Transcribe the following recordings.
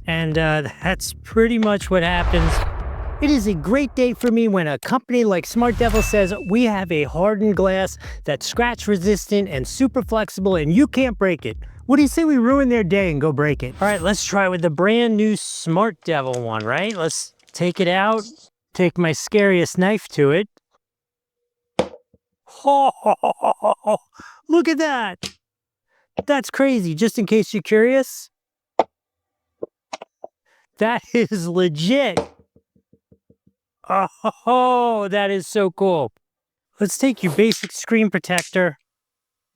And that's pretty much what happens. It is a great day for me when a company like SmartDevil says we have a hardened glass that's scratch resistant and super flexible and you can't break it. What do you say we ruin their day and go break it? All right, let's try with the brand new SmartDevil one, right? Let's take it out, take my scariest knife to it. Look at that. That's crazy. Just in case you're curious, that is legit. Oh, that is so cool. Let's take your basic screen protector,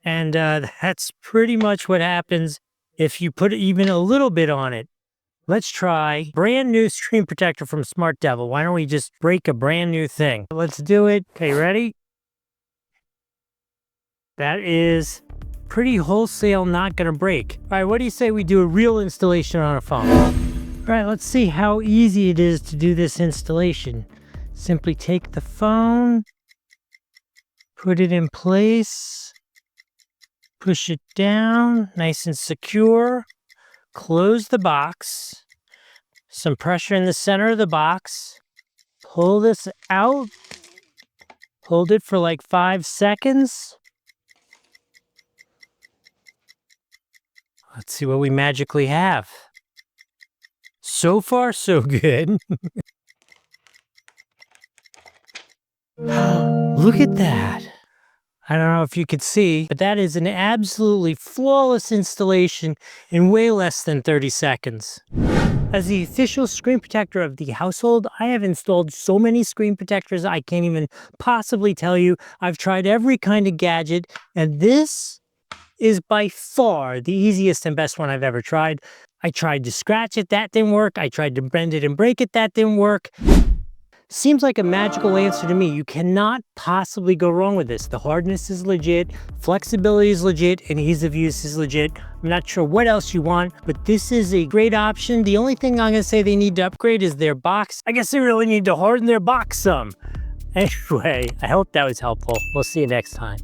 and that's pretty much what happens if you put even a little bit on it. Let's try brand new screen protector from SmartDevil. Why don't we just break a brand new thing? Let's do it. Okay, ready? That is pretty wholesale, not gonna break. All right, what do you say we do a real installation on a phone? All right, let's see how easy it is to do this installation. Simply take the phone, put it in place, push it down, nice and secure, close the box, some pressure in the center of the box, pull this out, hold it for like 5 seconds. Let's see what we magically have. So far, so good. Look at that. I don't know if you could see, but that is an absolutely flawless installation in way less than 30 seconds. As the official screen protector of the household, I have installed so many screen protectors I can't even possibly tell you. I've tried every kind of gadget, and this is by far the easiest and best one I've ever tried. I tried to scratch it, that didn't work. I tried to bend it and break it, that didn't work. Seems like a magical answer to me. You cannot possibly go wrong with this. The hardness is legit, flexibility is legit, and ease of use is legit. I'm not sure what else you want, but this is a great option. The only thing I'm gonna say they need to upgrade is their box. I guess they really need to harden their box some. Anyway, I hope that was helpful. We'll see you next time.